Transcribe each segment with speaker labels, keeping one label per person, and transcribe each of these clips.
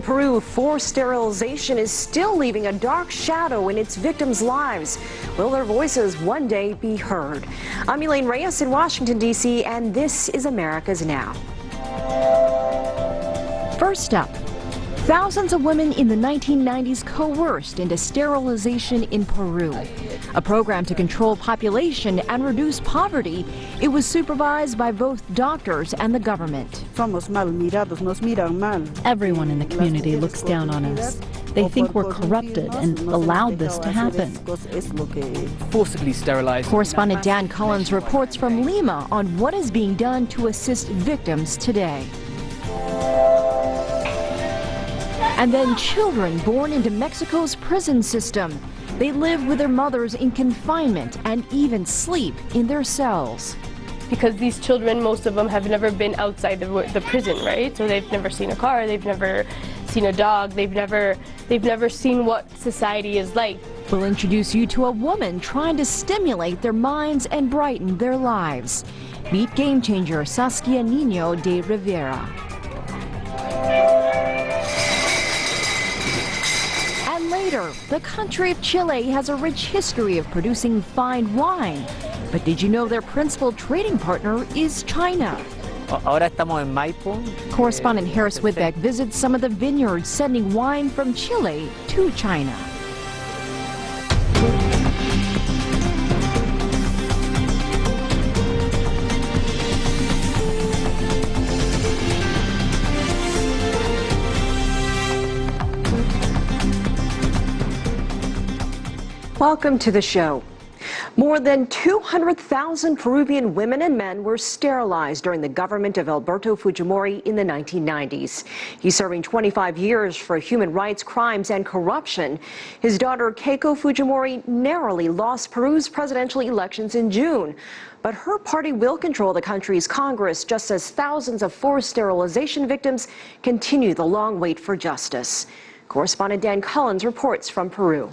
Speaker 1: Peru, forced sterilization is still leaving a dark shadow in its victims' lives. Will their voices one day be heard? I'm Elaine Reyes in Washington, D.C., and this is America's Now.
Speaker 2: First up, thousands of women in the 1990s coerced into sterilization in Peru. A program to control population and reduce poverty. It was supervised by both doctors and the government.
Speaker 3: Everyone
Speaker 2: Everyone in the community looks down on us. They think we're corrupted and allowed this to happen.
Speaker 4: Forcibly sterilized.
Speaker 2: Correspondent Dan Collins reports from Lima on what is being done to assist victims today. And then children born into Mexico's prison system. They live with their mothers in confinement and even sleep in their cells.
Speaker 5: Because these children, most of them have never been outside the prison, right? So they've never seen a car, they've never seen a dog, they've never seen what society is like.
Speaker 2: We'll introduce you to a woman trying to stimulate their minds and brighten their lives. Meet game changer Saskia Nino de Rivera. Later, the country of Chile has a rich history of producing fine wine. But did you know their principal trading partner is China?
Speaker 4: Ahora estamos en Maipo.
Speaker 2: Correspondent Harris Whitbeck visits some of the vineyards sending wine from Chile to China.
Speaker 1: Welcome to the show. More than 200,000 Peruvian women and men were sterilized during the government of Alberto Fujimori in the 1990s. He's serving 25 years for human rights crimes and corruption. His daughter Keiko Fujimori narrowly lost Peru's presidential elections in June. But her party will control the country's Congress just as thousands of forced sterilization victims continue the long wait for justice. Correspondent Dan Collins reports from Peru.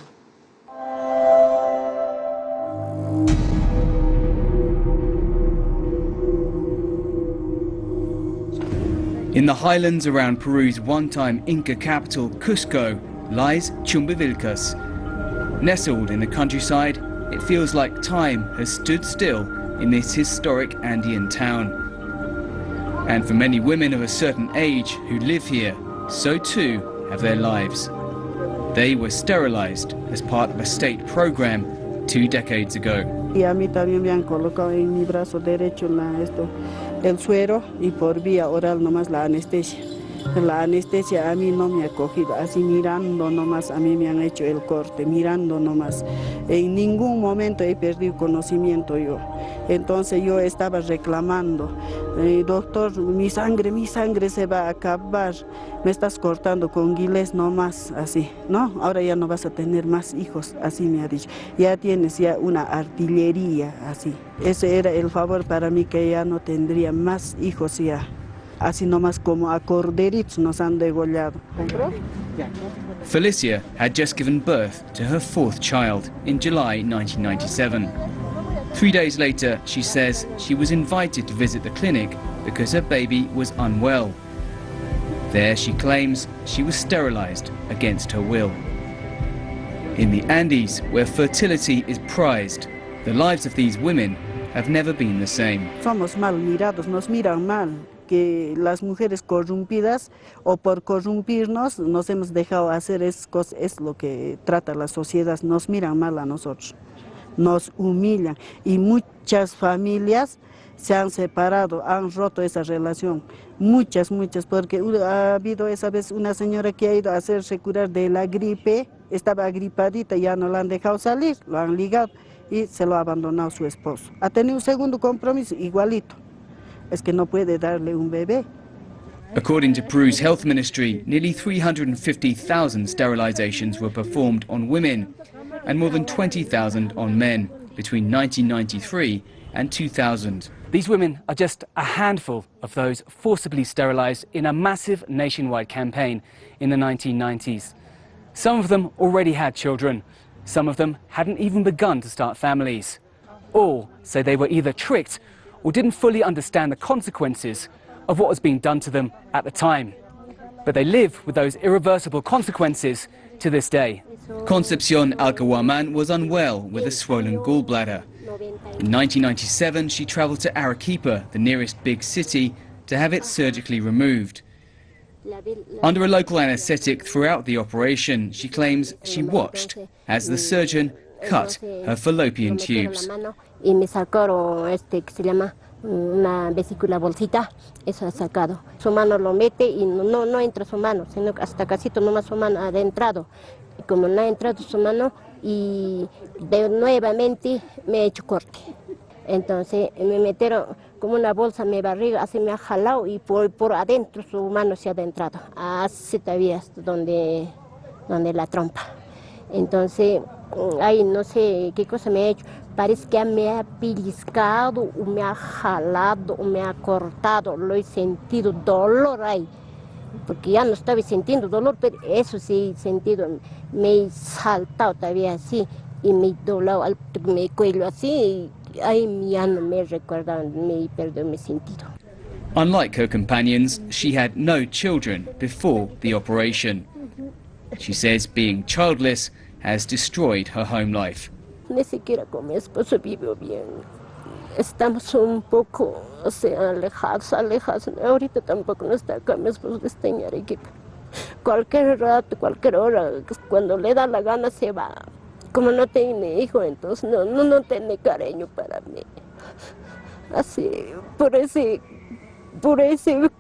Speaker 6: In the highlands around Peru's one-time Inca capital, Cusco, lies Chumbivilcas. Nestled in the countryside, it feels like time has stood still in this historic Andean town. And for many women of a certain age who live here, so too have their lives. They were sterilized as part of a state program 2 decades ago.
Speaker 3: Y a mí también me han colocado en mi brazo derecho el suero y por vía oral nomás la anestesia. La anestesia a mí no me ha cogido, así mirando nomás a mí me han hecho el corte, mirando nomás. En ningún momento he perdido conocimiento yo. Entonces yo estaba reclamando, doctor, mi sangre se va a acabar, me estás cortando con guilés nomás, así, ¿no? Ahora ya no vas a tener más hijos, así me ha dicho. Ya tienes ya una artillería, así. Ese era el favor para mí, que ya no tendría más hijos ya. Así nomás como a corderitos nos han degollado.
Speaker 6: Felicia had just given birth to her 4th child in July 1997. 3 days later, she says she was invited to visit the clinic because her baby was unwell. There, she claims she was sterilized against her will. In the Andes, where fertility is prized, the lives of these women have never been the same.
Speaker 3: Somos mal mirados, nos miran mal. Que las mujeres corrompidas o por corrompirnos nos hemos dejado hacer es lo que trata la sociedad, nos miran mal a nosotros, nos humillan y muchas familias se han separado, han roto esa relación, muchas, porque ha habido esa vez una señora que ha ido a hacerse curar de la gripe, estaba agripadita, ya no la han dejado salir, lo han ligado y se lo ha abandonado su esposo. Ha tenido un segundo compromiso igualito. Es que no puede darle un bebé.
Speaker 6: According to Peru's health ministry, nearly 350,000 sterilizations were performed on women and more than 20,000 on men between 1993 and 2000.
Speaker 4: These women are just a handful of those forcibly sterilized in a massive nationwide campaign in the 1990s. Some of them already had children. Some of them hadn't even begun to start families. All say they were either tricked or didn't fully understand the consequences of what was being done to them at the time. but they live with those irreversible consequences to this day.
Speaker 6: Concepcion Alcahuaman was unwell with a swollen gallbladder. In 1997, she travelled to Arequipa, the nearest big city, to have it surgically removed. Under a local anaesthetic throughout the operation, she claims she watched as the surgeon cut her fallopian tubes.
Speaker 7: Una vesícula bolsita, eso ha sacado. Su mano lo mete y no entra su mano, sino hasta casito nomás su mano ha adentrado. Y como no ha entrado su mano, y nuevamente me he hecho corte. Entonces me metieron como una bolsa en mi barriga, así me ha jalado y por adentro su mano se ha adentrado. Así todavía donde la trompa. Entonces, ahí no sé qué cosa me ha hecho. Parece que me ha pellizcado, o me ha jalado, o me ha cortado. Lo he sentido dolor ahí. Porque ya no estaba sintiendo dolor, pero eso sí he sentido. Me he saltado todavía así y me he doblado mi cuello así. Y ahí ya no me recuerdo, me he perdido mi sentido.
Speaker 6: Unlike her companions, she had no children before the operation. She says being childless has destroyed her home life.
Speaker 7: Ni siquiera con mi esposo vivo bien. Estamos un poco, o sea, alejados. Ahorita tampoco no está acá, mi esposo está en Arequipa. Cualquier rato, cualquier hora, cuando le da la gana se va. Como no tiene hijo, entonces no tiene cariño para mí. Así, por ese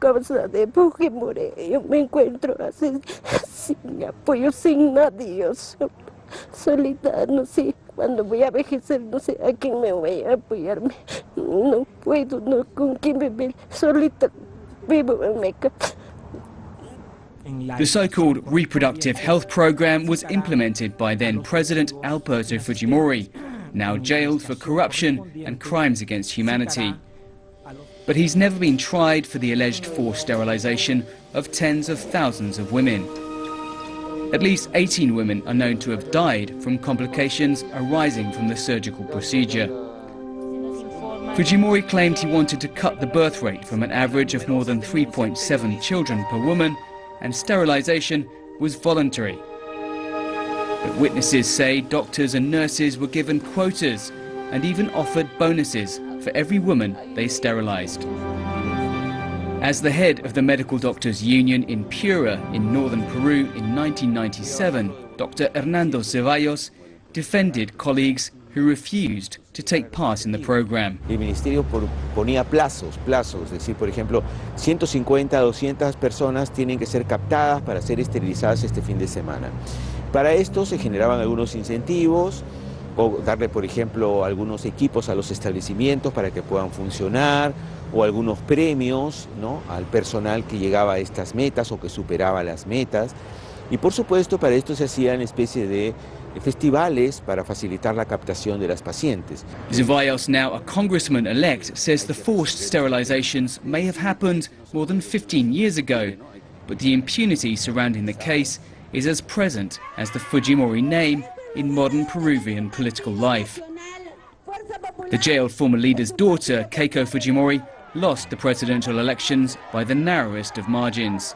Speaker 7: causa de Fujimori, yo me encuentro así, sin apoyo, sin nadie, solita, no sé, cuando voy a envejecer, no sé a quién me voy a apoyarme, no puedo, no con quién vivir, solita vivo en Meca.
Speaker 6: The so-called reproductive health program was implemented by then-President Alberto Fujimori, now jailed for corruption and crimes against humanity. But he's never been tried for the alleged forced sterilization of tens of thousands of women. At least 18 women are known to have died from complications arising from the surgical procedure. Fujimori claimed he wanted to cut the birth rate from an average of more than 3.7 children per woman, and sterilization was voluntary. But witnesses say doctors and nurses were given quotas and even offered bonuses for every woman they sterilized. As the head of the Medical Doctors Union in Piura, in northern Peru in 1997, Dr. Hernando Ceballos defended colleagues who refused to take part in the program.
Speaker 8: El ministerio ponía plazos, es decir, por ejemplo, 150 a 200 personas tienen que ser captadas para ser esterilizadas este fin de semana. Para esto se generaban algunos incentivos, o darle, por ejemplo, algunos equipos a los establecimientos para que puedan funcionar, o algunos premios, ¿no?, al personal que llegaba a estas metas o que superaba las metas. Y por supuesto, para esto se hacían especie de festivales para facilitar la captación de las pacientes.
Speaker 6: Ceballos, now a congressman-elect, says the forced sterilizations may have happened more than 15 years ago, but the impunity surrounding the case is as present as the Fujimori name in modern Peruvian political life. The jailed former leader's daughter, Keiko Fujimori, lost the presidential elections by the narrowest of margins.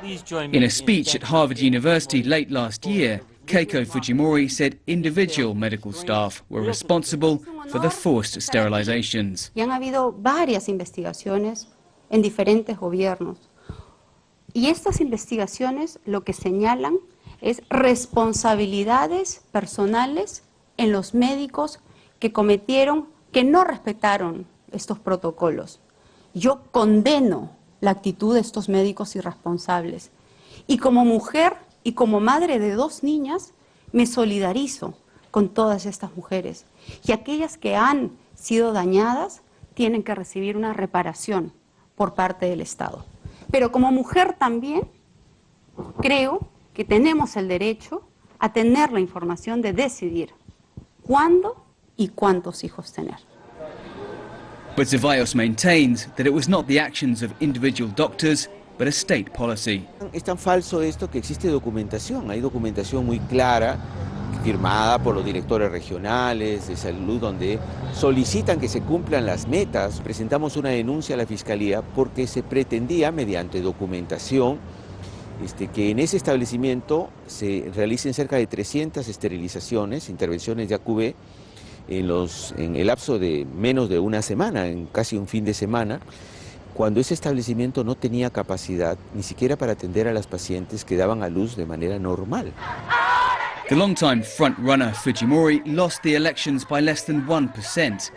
Speaker 6: In a speech at Harvard University late last year, Keiko Fujimori said individual medical staff were responsible for the forced sterilizations.
Speaker 9: Y han habido varias investigaciones en diferentes gobiernos. Y estas investigaciones lo que señalan es responsabilidades personales en los médicos que no respetaron estos protocolos. Yo condeno la actitud de estos médicos irresponsables. Y como mujer y como madre de 2 niñas, me solidarizo con todas estas mujeres. Y aquellas que han sido dañadas tienen que recibir una reparación por parte del Estado. Pero como mujer también creo que tenemos el derecho a tener la información de decidir cuándo y cuántos hijos tener.
Speaker 6: But Ceballos maintains that it was not the actions of individual doctors, but a state policy.
Speaker 8: Es tan falso esto que existe documentación, hay documentación muy clara, firmada por los directores regionales de salud, donde solicitan que se cumplan las metas. Presentamos una denuncia a la Fiscalía porque se pretendía, mediante documentación, que en ese establecimiento se realicen cerca de 300 esterilizaciones, intervenciones de AQB, en el lapso de menos de una semana, en casi un fin de semana, cuando ese establecimiento no tenía capacidad ni siquiera para atender a las pacientes que daban a luz de manera normal.
Speaker 6: The long-time front-runner Fujimori lost the elections by less than 1%.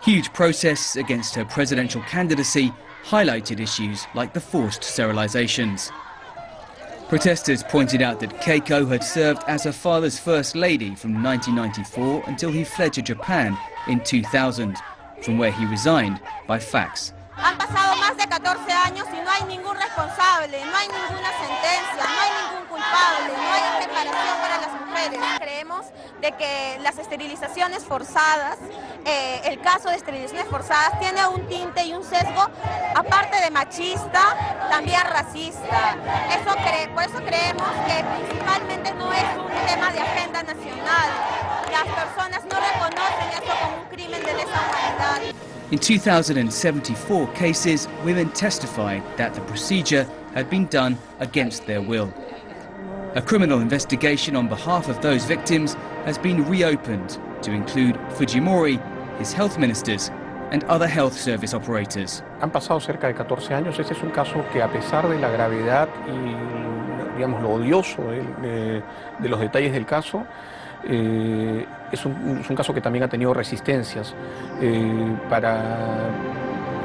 Speaker 6: Huge protests against her presidential candidacy highlighted issues like the forced sterilizations. Protesters pointed out that Keiko had served as her father's first lady from 1994 until he fled to Japan in 2000, from where he resigned by fax.
Speaker 10: Han pasado más de 14 años y no hay ningún responsable, no hay ninguna sentencia, no hay ningún culpable, no hay reparación para las mujeres. Creemos de que las esterilizaciones forzadas, el caso de esterilizaciones forzadas tiene un tinte y un sesgo, aparte de machista, también racista. Por eso creemos que principalmente no es un tema de agenda nacional. Las personas no reconocen eso como un crimen de lesa humanidad.
Speaker 6: In 2074 cases, women testified that the procedure had been done against their will. A criminal investigation on behalf of those victims has been reopened to include Fujimori, his health ministers, and other health service operators.
Speaker 11: Han pasado cerca de 14 años. Este es un caso que, a pesar de la gravedad y, digamos, lo odioso de los detalles del caso, es un caso que también ha tenido resistencias para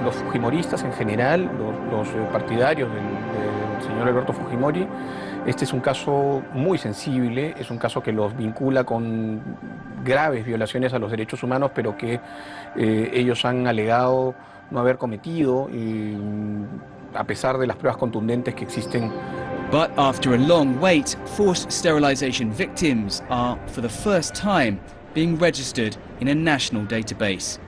Speaker 11: los fujimoristas en general, los partidarios del señor Alberto Fujimori. Este es un caso muy sensible, es un caso que los vincula con graves violaciones a los derechos humanos, pero que ellos han alegado no haber cometido, a pesar de las pruebas contundentes que existen.
Speaker 6: But after a long wait, forced sterilization victims are, for the first time, being registered in a national database.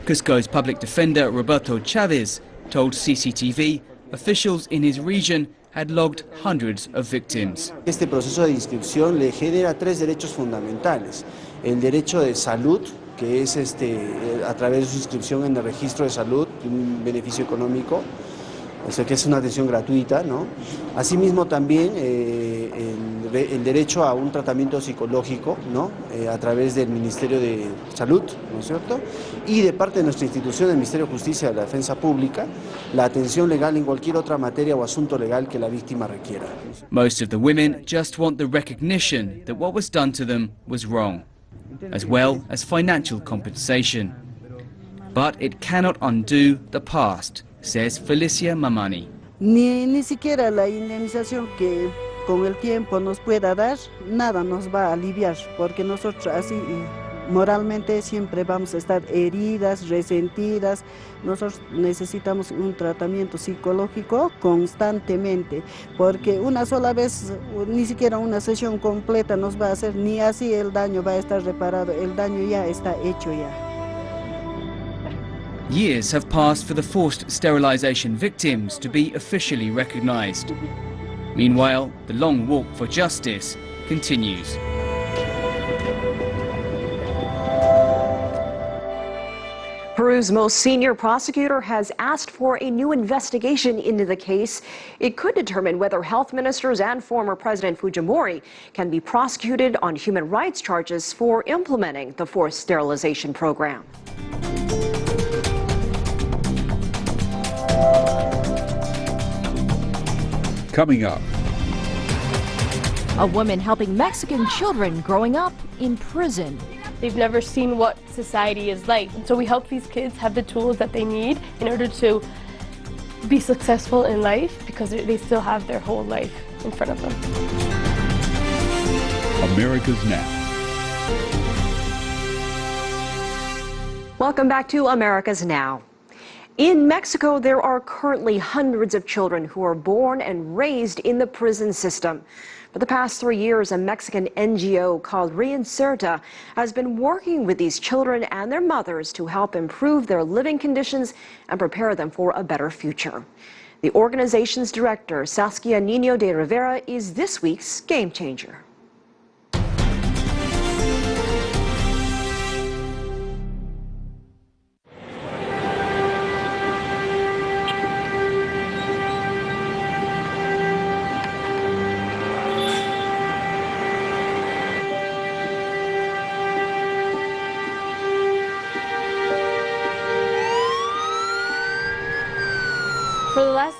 Speaker 6: Cusco's public defender Roberto Chavez told CCTV officials in his region had logged hundreds of victims.
Speaker 12: Este proceso de inscripción le genera 3 derechos fundamentales. El derecho de salud, que es a través de su inscripción en el registro de salud, un beneficio económico, o sea que es una atención gratuita, ¿no? Asimismo también el derecho a un tratamiento psicológico, ¿no? A través del Ministerio de Salud, ¿no es cierto? Y de parte de nuestra institución, el Ministerio de Justicia y de la Defensa Pública, la atención legal en cualquier otra materia o asunto legal que la víctima requiera.
Speaker 6: Most of the women just want the recognition that what was done to them was wrong, as well as financial compensation. But it cannot undo the past, says Felicia Mamani.
Speaker 3: Ni siquiera la indemnización que con el tiempo nos pueda dar, nada nos va a aliviar, porque nosotros así moralmente siempre vamos a estar heridas, resentidas. Nosotros necesitamos un tratamiento psicológico constantemente, porque una sola vez, ni siquiera una sesión completa nos va a hacer, ni así el daño va a estar reparado, el daño ya está hecho ya.
Speaker 6: Years have passed for the forced sterilization victims to be officially recognized. Meanwhile, the long walk for justice continues.
Speaker 1: Peru's most senior prosecutor has asked for a new investigation into the case. It could determine whether health ministers and former President Fujimori can be prosecuted on human rights charges for implementing the forced sterilization program.
Speaker 13: Coming up.
Speaker 2: A woman helping Mexican children growing up in prison.
Speaker 5: They've never seen what society is like. So we help these kids have the tools that they need in order to be successful in life, because they still have their whole life in front of them.
Speaker 13: America's Now.
Speaker 1: Welcome back to America's Now. In Mexico, there are currently hundreds of children who are born and raised in the prison system. For the past 3 years, a Mexican NGO called Reinserta has been working with these children and their mothers to help improve their living conditions and prepare them for a better future. The organization's director, Saskia Niño de Rivera, is this week's game changer.
Speaker 5: For the last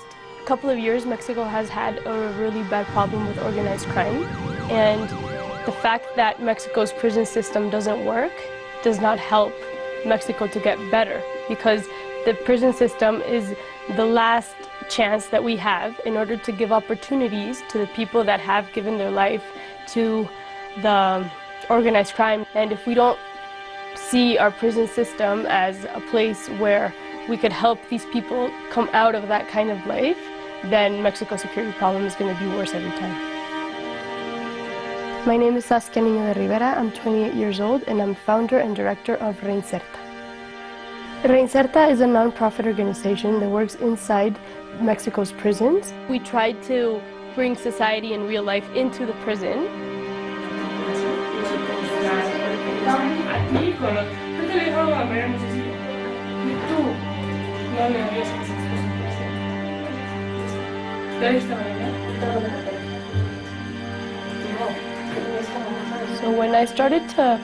Speaker 5: couple of years, Mexico has had a really bad problem with organized crime, and the fact that Mexico's prison system doesn't work does not help Mexico to get better, because the prison system is the last chance that we have in order to give opportunities to the people that have given their life to the organized crime. And if we don't see our prison system as a place where we could help these people come out of that kind of life, then Mexico's security problem is going to be worse every time. My name is Saskia Niño de Rivera. I'm 28 years old and I'm founder and director of Reinserta. Reinserta is a non-profit organization that works inside Mexico's prisons. We tried to bring society and real life into the prison. So when I started to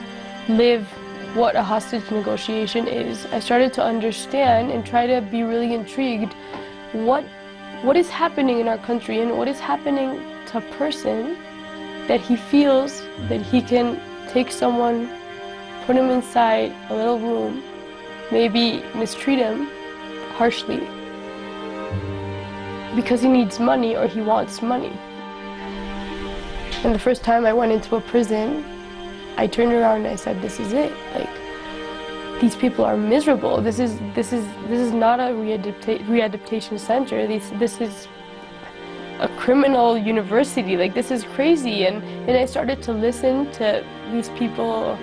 Speaker 5: live what a hostage negotiation is, I started to understand and try to be really intrigued what is happening in our country and what is happening to a person that he feels that he can take someone, put him inside a little room, maybe mistreat him harshly because he needs money or he wants money. And the first time I went into a prison, I turned around and I said, this is it. Like, these people are miserable. This is not a readaptation center. This is a criminal university. Like, this is crazy. And I started to listen to these people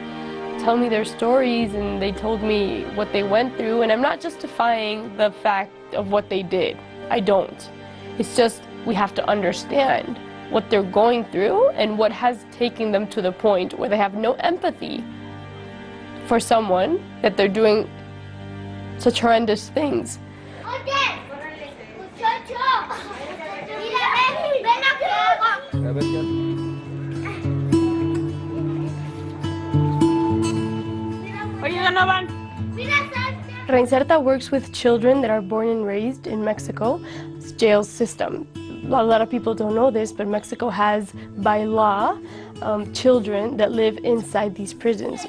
Speaker 5: tell me their stories, and they told me what they went through. And I'm not justifying the fact of what they did. I don't. It's just we have to understand what they're going through and what has taken them to the point where they have no empathy for someone that they're doing such horrendous things. Reinserta works with children that are born and raised in Mexico's jail system. A lot of people don't know this, but Mexico has, by law, children that live inside these prisons.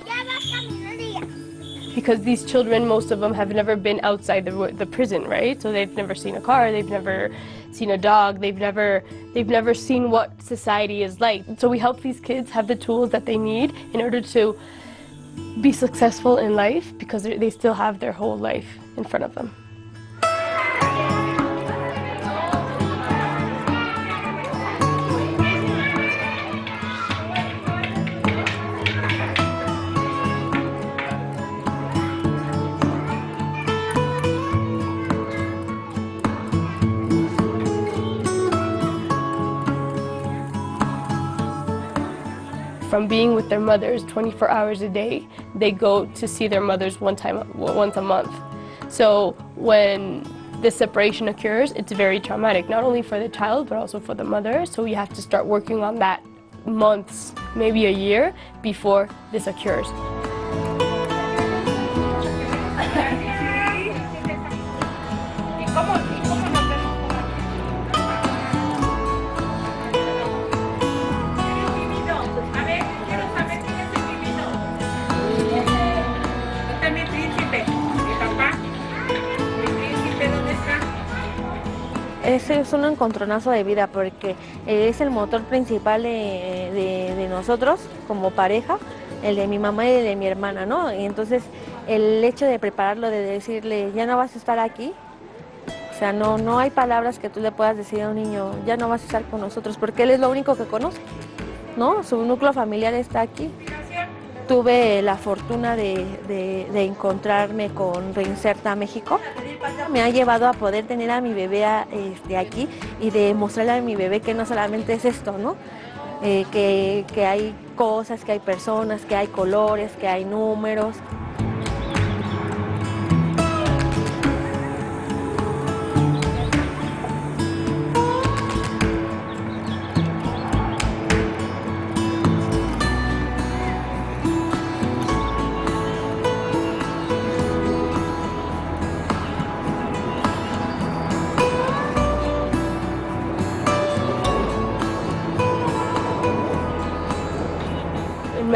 Speaker 5: Because these children, most of them have never been outside the prison, right? So they've never seen a car, they've never seen a dog, they've never seen what society is like. So we help these kids have the tools that they need in order to be successful in life, because they still have their whole life in front of them. From being with their mothers 24 hours a day, they go to see their mothers once a month. So when the separation occurs, it's very traumatic, not only for the child, but also for the mother. So we have to start working on that months, maybe a year, before this occurs.
Speaker 14: Ese es un encontronazo de vida porque es el motor principal de nosotros como pareja, el de mi mamá y el de mi hermana, ¿no? Y entonces el hecho de prepararlo, de decirle, ya no vas a estar aquí, o sea, no hay palabras que tú le puedas decir a un niño, ya no vas a estar con nosotros, porque él es lo único que conoce, ¿no? Su núcleo familiar está aquí. Tuve la fortuna de encontrarme con Reinserta México. Me ha llevado a poder tener a mi bebé aquí y de mostrarle a mi bebé que no solamente es esto, ¿no? Que hay cosas, que hay personas, que hay colores, que hay números.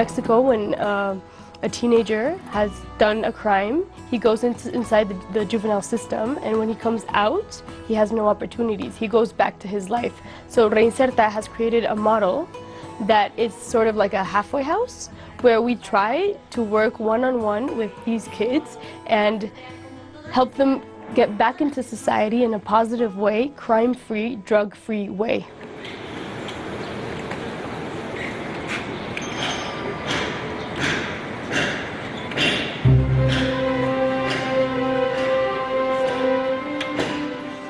Speaker 5: Mexico, when a teenager has done a crime, he goes inside the juvenile system, and when he comes out, he has no opportunities. He goes back to his life. So Reinserta has created a model that is sort of like a halfway house, where we try to work one-on-one with these kids and help them get back into society in a positive way, crime-free, drug-free way.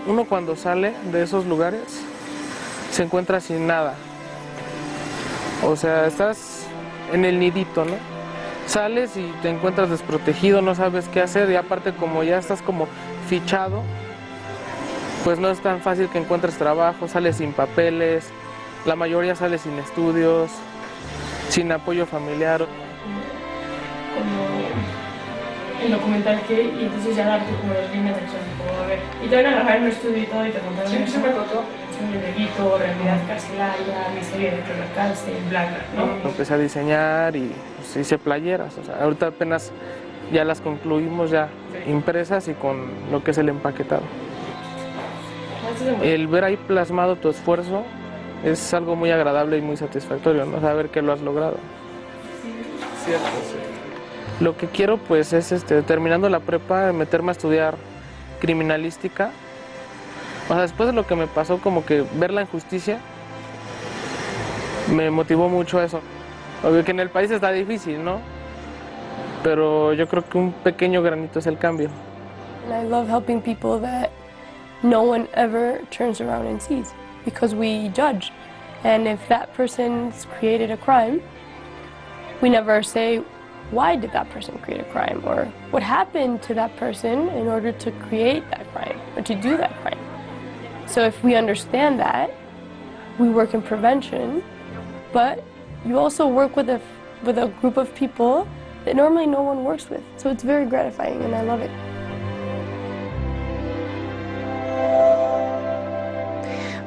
Speaker 15: Uno cuando sale de esos lugares se encuentra sin nada. O sea, estás en el nidito, ¿no? Sales y te encuentras desprotegido, no sabes qué hacer, y aparte como ya estás como fichado, pues no es tan fácil que encuentres trabajo, sales sin papeles, la mayoría sale sin estudios, sin apoyo familiar.
Speaker 5: El documental que, y entonces ya darte como las líneas de acción, como a ver, y te van a agarrar en un estudio y todo, y te contaron
Speaker 15: Sí, me contó.
Speaker 5: Un delito, realidad carcelaria, miseria dentro de la cárcel, bla, bla, ¿no?
Speaker 15: Empecé a diseñar y pues, hice playeras, o sea, ahorita apenas ya las concluimos ya impresas y con lo que es el empaquetado. El ver ahí plasmado tu esfuerzo es algo muy agradable y muy satisfactorio, ¿no? Saber que lo has logrado.
Speaker 16: Cierto, sí.
Speaker 15: Lo que quiero pues es terminando la prepa meterme a estudiar criminalística. O sea, después de lo que me pasó, como que ver la injusticia me motivó mucho a eso. Obvio que en el país está difícil, ¿no? Pero yo creo que un pequeño granito es el cambio.
Speaker 5: I love helping people that no one ever turns around and sees, because we judge. And if that person's created a crime, we never say, why did that person create a crime? Or what happened to that person in order to create that crime, or to do that crime? So if we understand that, we work in prevention, but you also work with a group of people that normally no one works with. So it's very gratifying, and I love it.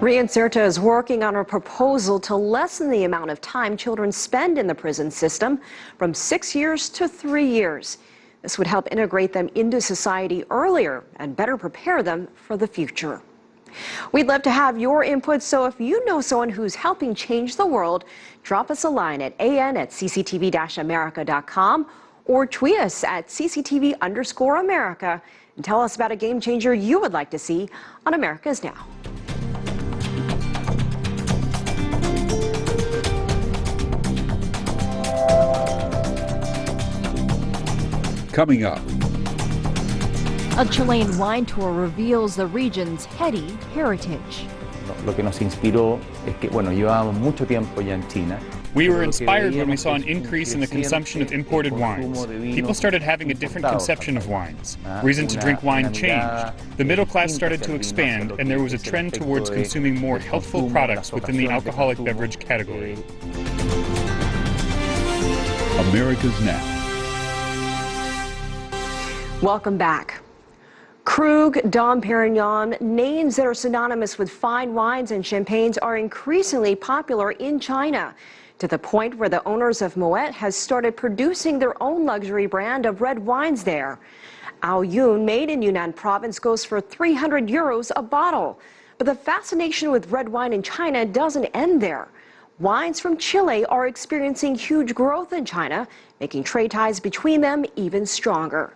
Speaker 1: Reinserta is working on a proposal to lessen the amount of time children spend in the prison system from 6 years to 3 years. This would help integrate them into society earlier and better prepare them for the future. We'd love to have your input, so if you know someone who's helping change the world, drop us a line at an@cctv-america.com or tweet us at cctv_America and tell us about a game changer you would like to see on America's Now.
Speaker 13: Coming up.
Speaker 2: A Chilean wine tour reveals the region's heady heritage.
Speaker 17: Lo que nos inspiró es que, bueno, llevábamos mucho tiempo ya en China.
Speaker 18: We were inspired when we saw an increase in the consumption of imported wines. People started having a different conception of wines. Reason to drink wine changed. The middle class started to expand, and there was a trend towards consuming more healthful products within the alcoholic beverage category.
Speaker 13: America's Now.
Speaker 1: Welcome back. Krug, Dom Perignon, names that are synonymous with fine wines and champagnes, are increasingly popular in China, to the point where the owners of Moet has started producing their own luxury brand of red wines there. Ao Yun, made in Yunnan province, goes for 300 euros a bottle. But the fascination with red wine in China doesn't end there. Wines from Chile are experiencing huge growth in China, making trade ties between them even stronger.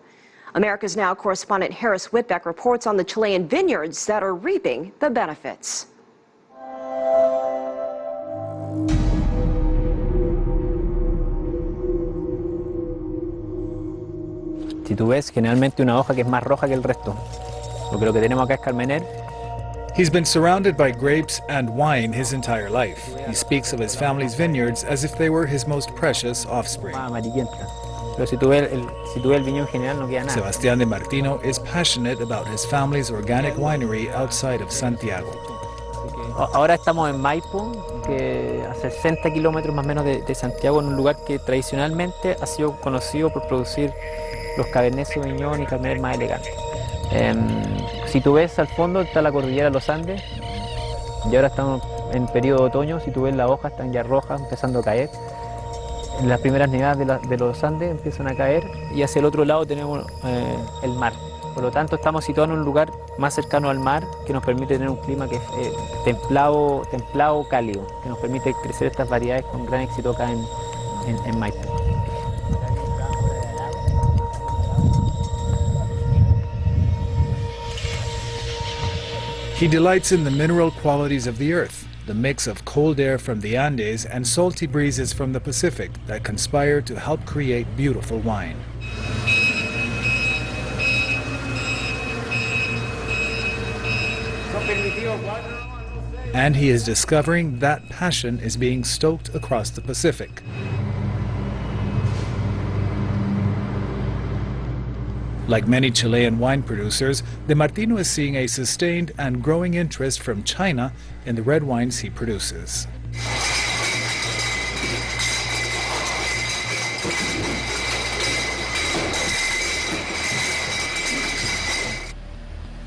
Speaker 1: America's Now correspondent Harris Whitbeck reports on the Chilean vineyards that are reaping the benefits.
Speaker 19: Si tú ves, generalmente una hoja que es más roja que el resto. Lo que tenemos acá es Carmener.
Speaker 20: He's been surrounded by grapes and wine his entire life. He speaks of his family's vineyards as if they were his most precious offspring.
Speaker 19: Pero si tú ves el viñedo en general, no queda nada.
Speaker 20: Sebastián de Martino is passionate about his family's organic winery outside of Santiago.
Speaker 19: Ahora estamos en Maipo, que a 60 kilómetros más o menos de Santiago, en un lugar que tradicionalmente ha sido conocido por producir los Cabernet Sauvignon y Cabernet más elegantes. Si tú ves al fondo está la cordillera de los Andes, y ahora estamos en periodo de otoño. Si tú ves las hojas están ya rojas, empezando a caer. las primeras nevadas de los Andes empiezan a caer y hacia el otro lado tenemos el mar. Por lo tanto, estamos situados en un lugar más cercano al mar que nos permite tener un clima que es templado cálido, que nos permite crecer estas variedades con gran éxito acá en Maipo.
Speaker 20: He delights in the mineral qualities of the earth, the mix of cold air from the Andes and salty breezes from the Pacific that conspire to help create beautiful wine. And he is discovering that passion is being stoked across the Pacific. Like many Chilean wine producers, De Martino is seeing a sustained and growing interest from China in the red wines he produces.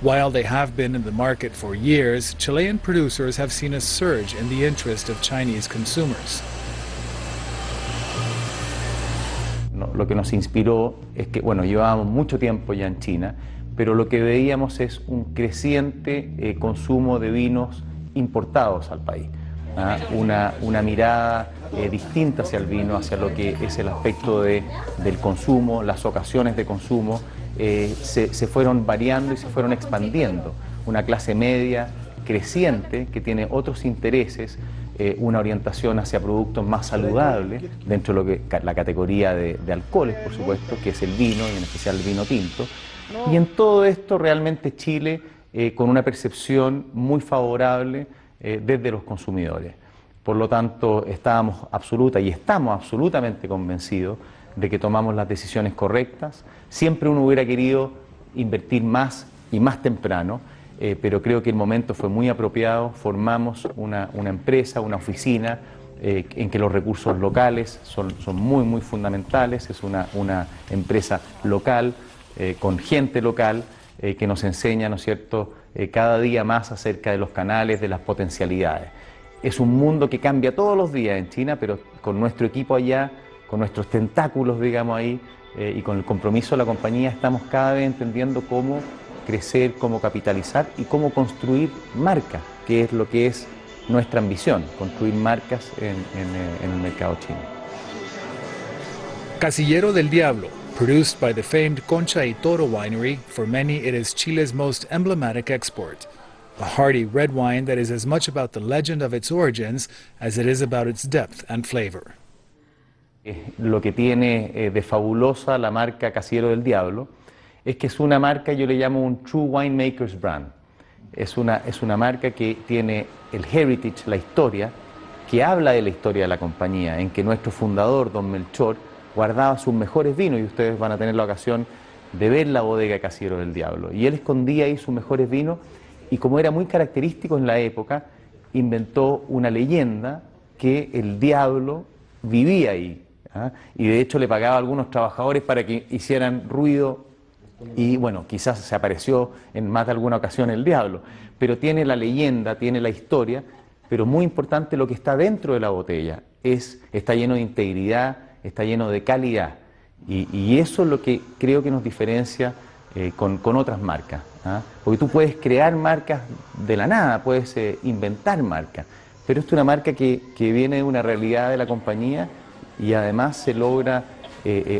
Speaker 20: While they have been in the market for years, Chilean producers have seen a surge in the interest of Chinese consumers.
Speaker 17: Lo que nos inspiró es que, bueno, llevábamos mucho tiempo ya en China, pero lo que veíamos es un creciente consumo de vinos importados al país. Una mirada distinta hacia el vino, hacia lo que es el aspecto del consumo, las ocasiones de consumo, se fueron variando y se fueron expandiendo. Una clase media creciente que tiene otros intereses, una orientación hacia productos más saludables dentro de lo que la categoría de alcoholes, por supuesto, que es el vino y en especial el vino tinto. Y en todo esto realmente Chile con una percepción muy favorable desde los consumidores. Por lo tanto, estamos absolutamente convencidos de que tomamos las decisiones correctas. Siempre uno hubiera querido invertir más y más temprano, pero creo que el momento fue muy apropiado. Formamos una empresa, una oficina, en que los recursos locales son muy fundamentales. Es una empresa local, con gente local, que nos enseña, ¿no es cierto?, cada día más acerca de los canales, de las potencialidades. Es un mundo que cambia todos los días en China, pero con nuestro equipo allá, con nuestros tentáculos, digamos ahí, y con el compromiso de la compañía, estamos cada vez entendiendo cómo crecer, cómo capitalizar y cómo construir marcas, que es lo que es nuestra ambición, construir marcas en el mercado chino.
Speaker 20: Casillero del Diablo, produced by the famed Concha y Toro winery, for many it is Chile's most emblematic export. A hearty red wine that is as much about the legend of its origins as it is about its depth and flavor.
Speaker 17: Lo que tiene de fabulosa la marca Casillero del Diablo es que es una marca, yo le llamo un true winemaker's brand. Es una marca que tiene el heritage, la historia, que habla de la historia de la compañía, en que nuestro fundador, don Melchor, guardaba sus mejores vinos, y ustedes van a tener la ocasión de ver la bodega Casillero del Diablo. Y él escondía ahí sus mejores vinos, y como era muy característico en la época, inventó una leyenda que el diablo vivía ahí. Y de hecho le pagaba a algunos trabajadores para que hicieran ruido, y bueno, quizás se apareció en más de alguna ocasión el diablo, pero tiene la leyenda, tiene la historia, pero muy importante lo que está dentro de la botella, está lleno de integridad, está lleno de calidad, y eso es lo que creo que nos diferencia con otras marcas, porque tú puedes crear marcas de la nada, puedes inventar marcas, pero esta es una marca que viene de una realidad de la compañía, y además se logra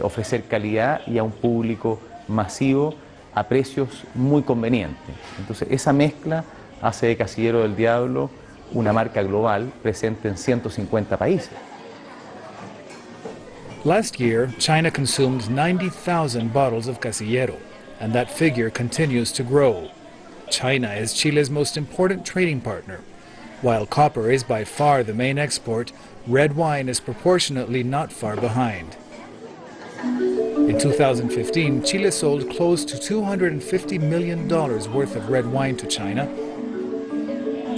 Speaker 17: ofrecer calidad y a un público masivo a precios muy convenientes. Entonces esa mezcla hace de Casillero del Diablo una marca global presente en 150 países.
Speaker 20: Last year, China consumed 90,000 bottles of Casillero, and that figure continues to grow. China is Chile's most important trading partner. While copper is by far the main export, red wine is proportionately not far behind. In 2015, Chile sold close to $250 million worth of red wine to China,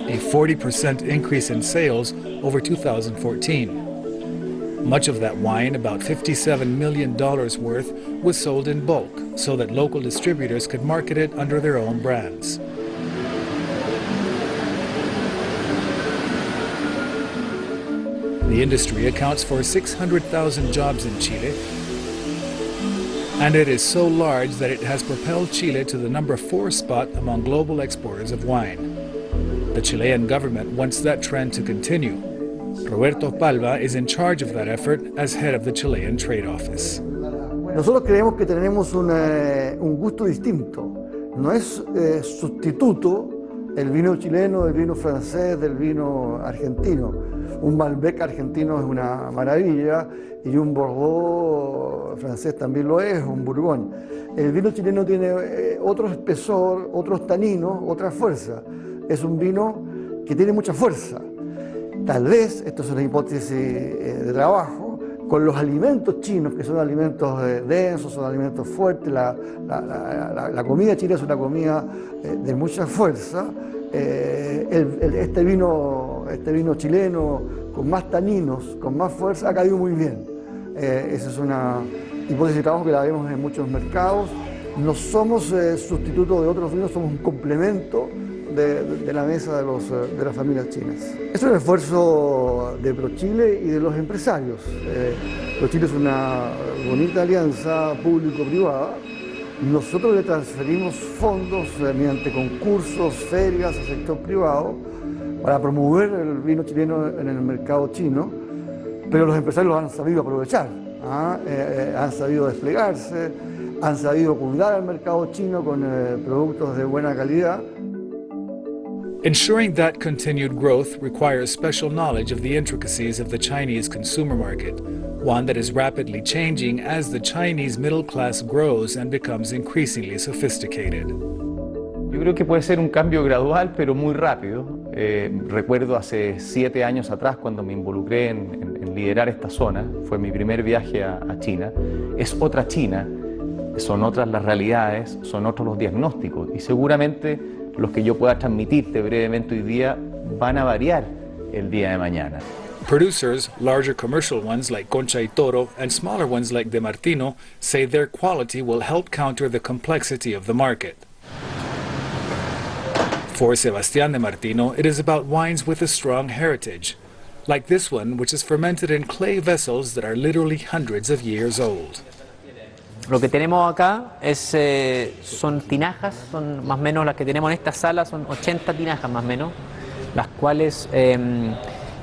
Speaker 20: a 40% increase in sales over 2014. Much of that wine, about $57 million worth, was sold in bulk so that local distributors could market it under their own brands. The industry accounts for 600,000 jobs in Chile, and it is so large that it has propelled Chile to the number 4 spot among global exporters of wine. The Chilean government wants that trend to continue. Roberto Palva is in charge of that effort as head of the Chilean Trade Office.
Speaker 21: Nosotros creemos que tenemos un gusto distinto. No es sustituto el vino chileno del vino francés, del vino argentino. Un Malbec argentino es una maravilla y un Bordeaux francés también lo es, un Bourgogne. El vino chileno tiene otro espesor, otros taninos, otra fuerza. Es un vino que tiene mucha fuerza. Tal vez, esto es una hipótesis de trabajo, con los alimentos chinos, que son alimentos densos, son alimentos fuertes, la comida china es una comida de mucha fuerza, este vino chileno con más taninos, con más fuerza, ha caído muy bien. Esa es una hipótesis de trabajo que la vemos en muchos mercados. No somos sustitutos de otros vinos, somos un complemento de la mesa de las familias chinas. Es un esfuerzo de ProChile y de los empresarios. ProChile es una bonita alianza público-privada. Nosotros le transferimos fondos mediante concursos, ferias al sector privado para promover el vino chileno en el mercado chino, pero los empresarios lo han sabido aprovechar, han sabido desplegarse, han sabido cuidar al mercado chino con productos de buena calidad.
Speaker 20: Ensuring that continued growth requires special knowledge of the intricacies of the Chinese consumer market, one that is rapidly changing as the Chinese middle class grows and becomes increasingly sophisticated.
Speaker 17: Yo creo que puede ser un cambio gradual, pero muy rápido. Recuerdo hace 7 años atrás, cuando me involucré en liderar esta zona, fue mi primer viaje a China. Es otra China, son otras las realidades, son otros los diagnósticos, y seguramente los que yo pueda transmitirte brevemente hoy día van a variar el día de mañana.
Speaker 20: Producers, larger commercial ones like Concha y Toro and smaller ones like De Martino, say their quality will help counter the complexity of the market. For Sebastián de Martino, it is about wines with a strong heritage, like this one, which is fermented in clay vessels that are literally hundreds of years old.
Speaker 19: Lo que tenemos acá son tinajas, son más o menos las que tenemos en esta sala, son 80 tinajas más o menos, las cuales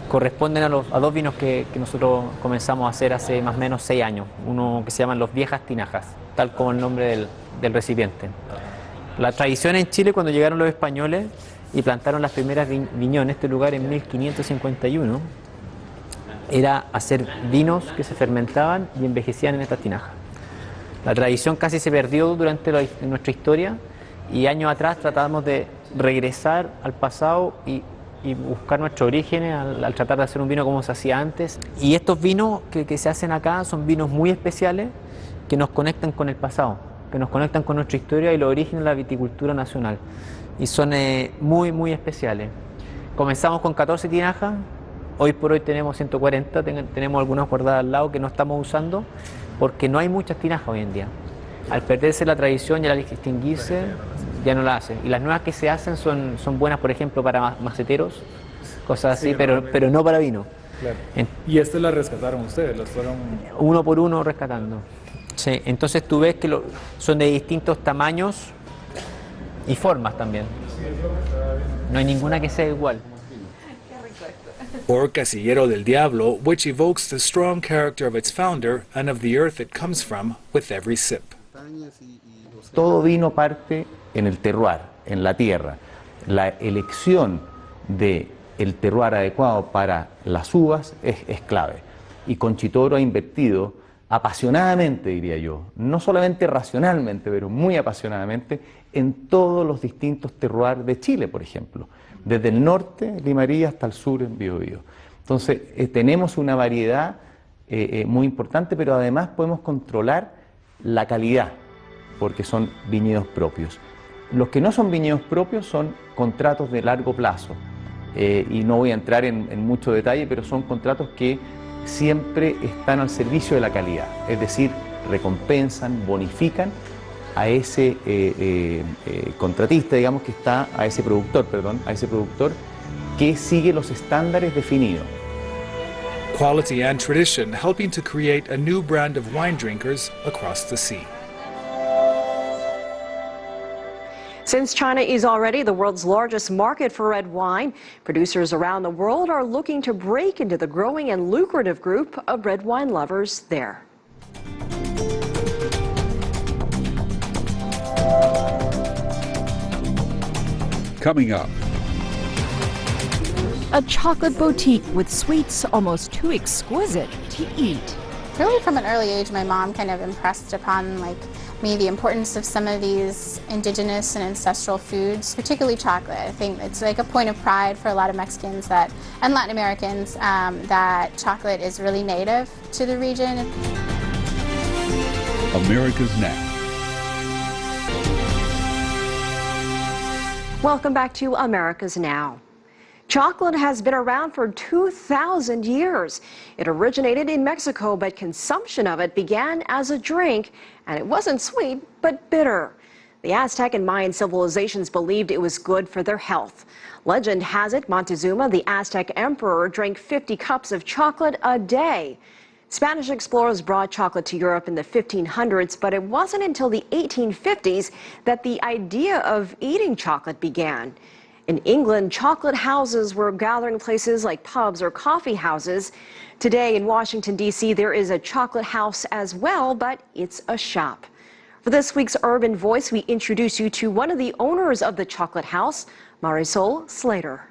Speaker 19: corresponden a 2 vinos que nosotros comenzamos a hacer hace más o menos 6 años, uno que se llaman los viejas tinajas, tal como el nombre del recipiente. La tradición en Chile, cuando llegaron los españoles y plantaron las primeras viñones en este lugar en 1551, era hacer vinos que se fermentaban y envejecían en estas tinajas. La tradición casi se perdió durante nuestra historia y años atrás tratamos de regresar al pasado y buscar nuestros orígenes al tratar de hacer un vino como se hacía antes. Y estos vinos que se hacen acá son vinos muy especiales que nos conectan con el pasado, que nos conectan con nuestra historia y los orígenes de la viticultura nacional. Y son muy, muy especiales. Comenzamos con 14 tinajas, hoy por hoy tenemos 140, tenemos algunas guardadas al lado que no estamos usando, porque no hay muchas tinajas hoy en día. Al perderse la tradición y al extinguirse, ya no la hacen. Y las nuevas que se hacen son buenas, por ejemplo, para maceteros, cosas así, sí, pero no para vino.
Speaker 20: Claro. ¿Y estas las rescataron ustedes? ¿Las fueron...?
Speaker 19: Uno por uno rescatando. Sí, entonces tú ves que son de distintos tamaños y formas también. No hay ninguna que sea igual.
Speaker 20: Or Casillero del Diablo, which evokes the strong character of its founder and of the earth it comes from with every sip.
Speaker 17: Todo vino parte en el terroir, en la tierra. La elección del terroir adecuado para las uvas es clave. Y Conchitoro ha invertido apasionadamente, diría yo, no solamente racionalmente, pero muy apasionadamente, en todos los distintos terroirs de Chile, por ejemplo. Desde el norte, Limarí, hasta el sur, en Biobío. Entonces, tenemos una variedad muy importante, pero además podemos controlar la calidad, porque son viñedos propios. Los que no son viñedos propios son contratos de largo plazo, y no voy a entrar en mucho detalle, pero son contratos que siempre están al servicio de la calidad, es decir, recompensan, bonifican a ese contratista, digamos, que está, a ese productor que sigue los estándares definidos.
Speaker 20: Quality and tradition helping to create a new brand of wine drinkers across the sea.
Speaker 1: Since China is already the world's largest market for red wine, producers around the world are looking to break into the growing and lucrative group of red wine lovers there.
Speaker 13: Coming up.
Speaker 2: A chocolate boutique with sweets almost too exquisite to eat.
Speaker 4: Really from an early age, my mom kind of impressed upon me the importance of some of these indigenous and ancestral foods, particularly chocolate. I think it's like a point of pride for a lot of Mexicans and Latin Americans that chocolate is really native to the region.
Speaker 13: America's Now.
Speaker 1: Welcome back to America's Now. Chocolate has been around for 2,000 years. It originated in Mexico, but consumption of it began as a drink, and it wasn't sweet, but bitter. The Aztec and Mayan civilizations believed it was good for their health. Legend has it Montezuma, the Aztec emperor, drank 50 cups of chocolate a day. Spanish explorers brought chocolate to Europe in the 1500s, but it wasn't until the 1850s that the idea of eating chocolate began. In England, chocolate houses were gathering places like pubs or coffee houses. Today in Washington, D.C., there is a chocolate house as well, but it's a shop. For this week's Urban Voice, we introduce you to one of the owners of the chocolate house, Marisol Slater.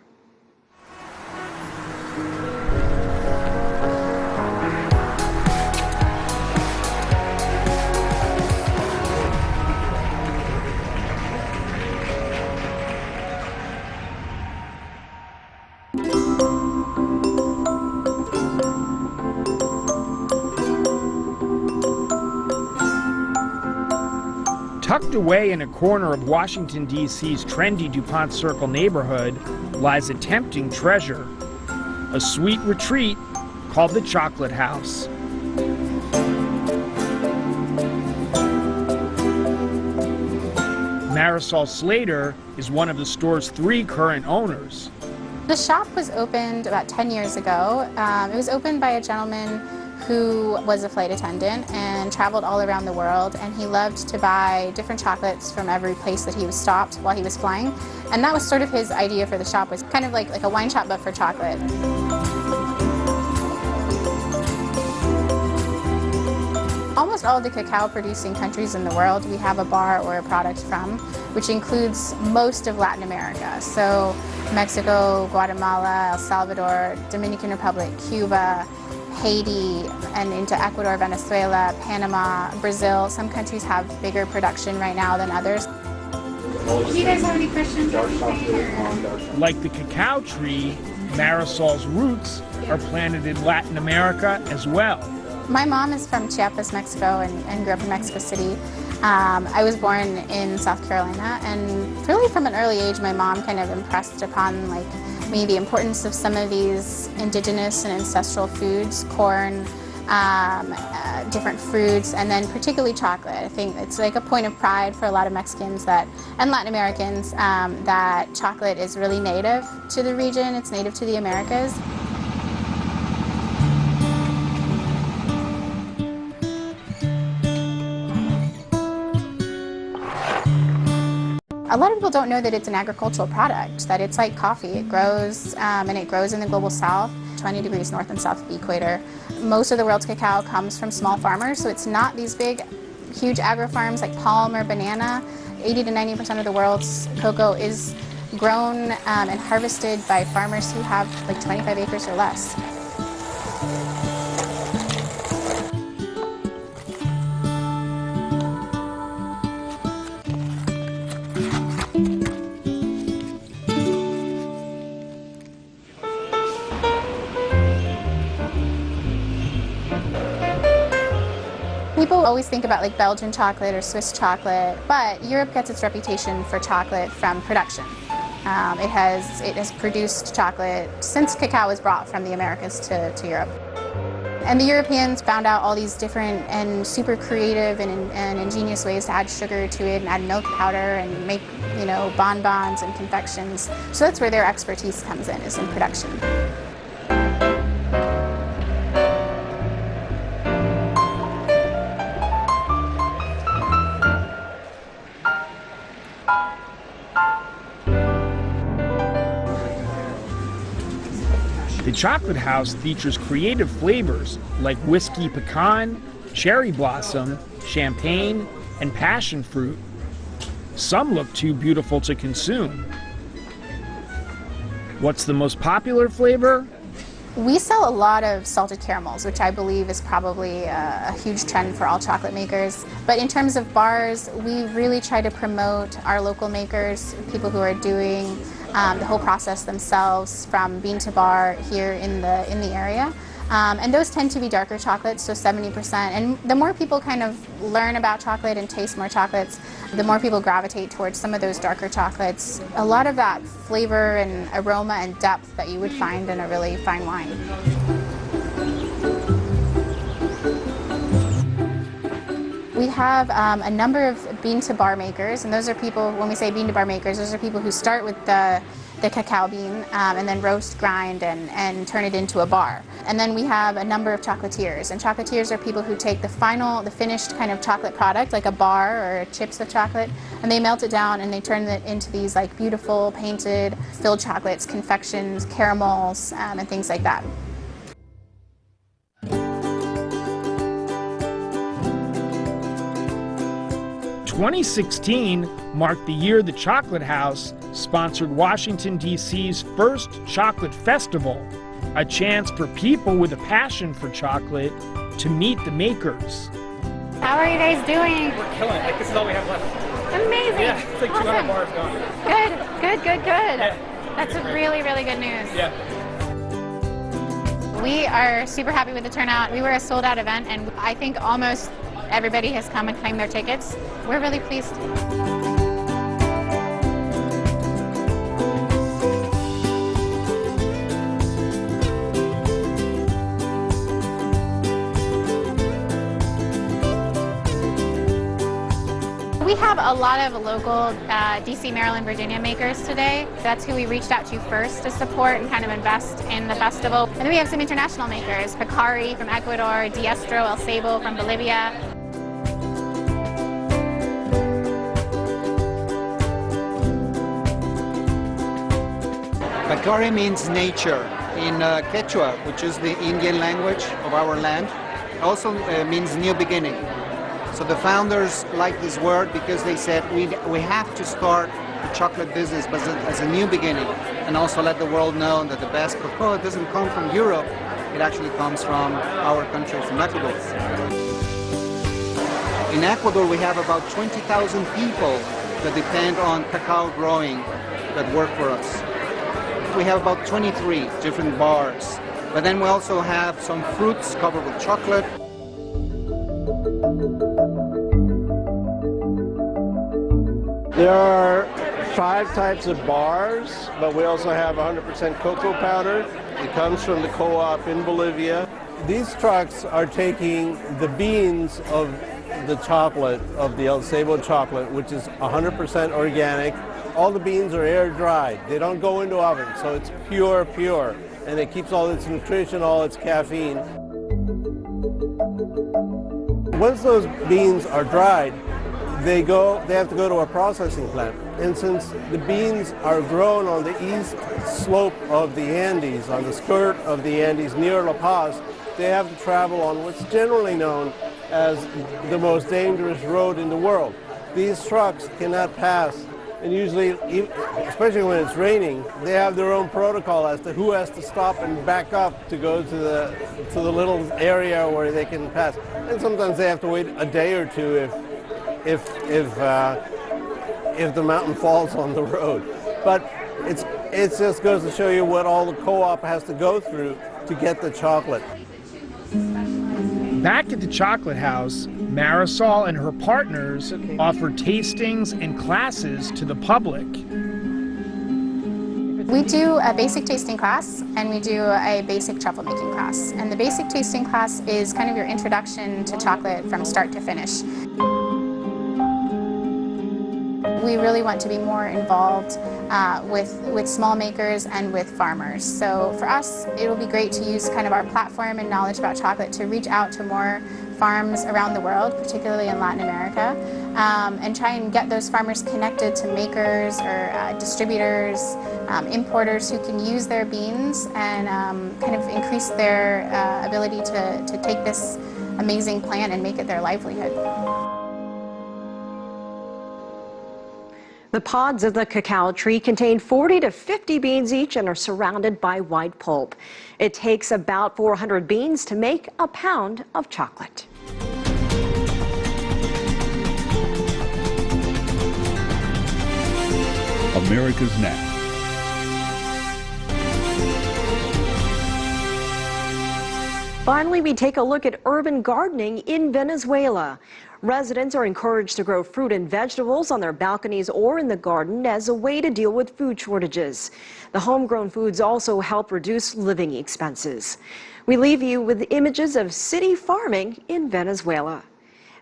Speaker 22: Tucked away in a corner of Washington, D.C.'s trendy DuPont Circle neighborhood lies a tempting treasure, a sweet retreat called the Chocolate House. Marisol Slater is one of the store's 3 current owners.
Speaker 4: The shop was opened about 10 years ago. It was opened by a gentleman who was a flight attendant and traveled all around the world, and he loved to buy different chocolates from every place that he was stopped while he was flying. And that was sort of his idea for the shop, was kind of like a wine shop but for chocolate. Almost all of the cacao producing countries in the world we have a bar or a product from, which includes most of Latin America. So Mexico, Guatemala, El Salvador, Dominican Republic, Cuba, Haiti, and into Ecuador, Venezuela, Panama, Brazil. Some countries have bigger production right now than others. Do you guys have any questions?
Speaker 22: Like the cacao tree, Marisol's roots are planted in Latin America as well.
Speaker 4: My mom is from Chiapas, Mexico, and grew up in Mexico City. I was born in South Carolina, and really from an early age, my mom kind of impressed upon me the importance of some of these indigenous and ancestral foods, corn, different fruits, and then particularly chocolate. I think it's like a point of pride for a lot of Mexicans and Latin Americans that chocolate is really native to the region. It's native to the Americas. A lot of people don't know that it's an agricultural product, that it's like coffee. It grows, and it grows in the global south, 20 degrees north and south of the equator. Most of the world's cacao comes from small farmers, so it's not these big, huge agri-farms like palm or banana. 80 to 90% of the world's cocoa is grown and harvested by farmers who have like 25 acres or less. People always think about like Belgian chocolate or Swiss chocolate, but Europe gets its reputation for chocolate from production. It has produced chocolate since cacao was brought from the Americas to Europe. And the Europeans found out all these different and super creative and ingenious ways to add sugar to it and add milk powder and make, bonbons and confections. So that's where their expertise comes in, is in production.
Speaker 22: The chocolate house features creative flavors like whiskey pecan, cherry blossom, champagne, and passion fruit. Some look too beautiful to consume. What's the most popular flavor?
Speaker 4: We sell a lot of salted caramels, which I believe is probably a huge trend for all chocolate makers. But in terms of bars, we really try to promote our local makers, people who are doing the whole process themselves from bean to bar here in the area. And those tend to be darker chocolates, so 70%. And the more people kind of learn about chocolate and taste more chocolates, the more people gravitate towards some of those darker chocolates. A lot of that flavor and aroma and depth that you would find in a really fine wine. We have a number of bean to bar makers, and those are people, when we say bean to bar makers, those are people who start with the cacao bean and then roast, grind, and turn it into a bar. And then we have a number of chocolatiers, and chocolatiers are people who take the finished kind of chocolate product, like a bar or chips of chocolate, and they melt it down and they turn it into these like beautiful painted filled chocolates, confections, caramels, and things like that.
Speaker 22: "2016 marked the year the Chocolate House sponsored Washington, D.C.'s first chocolate festival, a chance for people with a passion for chocolate to meet the makers."
Speaker 7: How are you guys doing?
Speaker 9: We're killing it. Like, this is all we have left.
Speaker 7: Amazing.
Speaker 9: Yeah, it's like 200 bars gone.
Speaker 7: Good.
Speaker 9: Yeah.
Speaker 7: That's really, really good news.
Speaker 9: Yeah.
Speaker 7: We are super happy with the turnout. We were a sold-out event, and I think almost everybody has come and claimed their tickets. We're really pleased. We have a lot of local DC, Maryland, Virginia makers today. That's who we reached out to first to support and kind of invest in the festival. And then we have some international makers, Picari from Ecuador, Diestro El Sabo from Bolivia.
Speaker 23: Picari means nature in Quechua, which is the Indian language of our land. Also means new beginning. So the founders liked this word because they said we have to start the chocolate business as a new beginning, and also let the world know that the best cocoa doesn't come from Europe, it actually comes from our country, from Ecuador. In Ecuador we have about 20,000 people that depend on cacao growing that work for us. We have about 23 different bars, but then we also have some fruits covered with chocolate.
Speaker 24: There are 5 types of bars, but we also have 100% cocoa powder. It comes from the co-op in Bolivia. These trucks are taking the beans of the chocolate, of the El Sabo chocolate, which is 100% organic. All the beans are air dried. They don't go into ovens, so it's pure, and it keeps all its nutrition, all its caffeine. Once those beans are dried, they have to go to a processing plant. And since the beans are grown on the east slope of the Andes, on the skirt of the Andes near La Paz, they have to travel on what's generally known as the most dangerous road in the world. These trucks cannot pass, and usually, especially when it's raining, they have their own protocol as to who has to stop and back up to go to the little area where they can pass. And sometimes they have to wait a day or two if the mountain falls on the road. But it just goes to show you what all the co-op has to go through to get the chocolate.
Speaker 22: Back at the Chocolate House, Marisol and her partners offer tastings and classes to the public.
Speaker 4: We do a basic tasting class and we do a basic truffle making class. And the basic tasting class is kind of your introduction to chocolate from start to finish. we really want to be more involved with small makers and with farmers. So for us, it will be great to use kind of our platform and knowledge about chocolate to reach out to more farms around the world, particularly in Latin America, and try and get those farmers connected to makers or distributors, importers who can use their beans and kind of increase their ability to take this amazing plant and make it their livelihood.
Speaker 1: The pods of the cacao tree contain 40 to 50 beans each and are surrounded by white pulp. It takes about 400 beans to make a pound of chocolate.
Speaker 13: America's Now.
Speaker 1: Finally, we take a look at urban gardening in Venezuela. Residents are encouraged to grow fruit and vegetables on their balconies or in the garden as a way to deal with food shortages. The homegrown foods also help reduce living expenses. We leave you with images of city farming in Venezuela.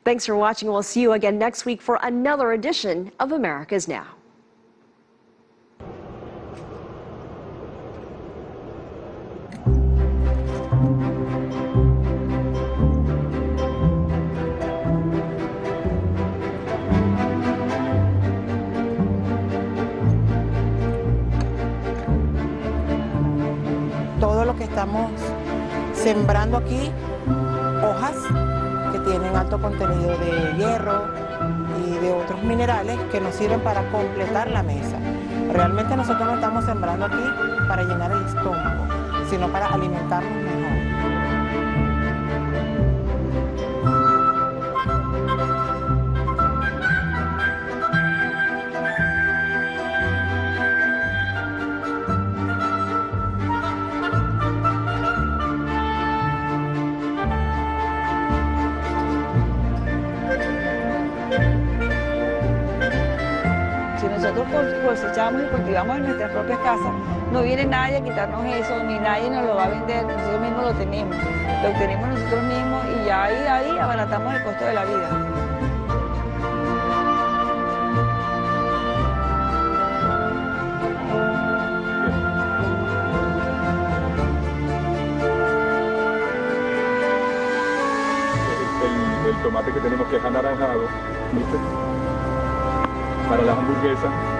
Speaker 1: Thanks for watching. We'll see you again next week for another edition of America's Now.
Speaker 8: Todo lo que estamos sembrando aquí, hojas que tienen alto contenido de hierro y de otros minerales que nos sirven para completar la mesa. Realmente nosotros no estamos sembrando aquí para llenar el estómago, sino para alimentarnos mejor.
Speaker 10: Nosotros cosechamos y cultivamos en nuestras propias casas. No viene nadie a quitarnos eso, ni nadie nos lo va a vender, nosotros mismos lo tenemos. Lo obtenemos nosotros mismos y ya ahí abaratamos el costo de la vida.
Speaker 11: El tomate que tenemos que es anaranjado, ¿viste? Para las hamburguesas.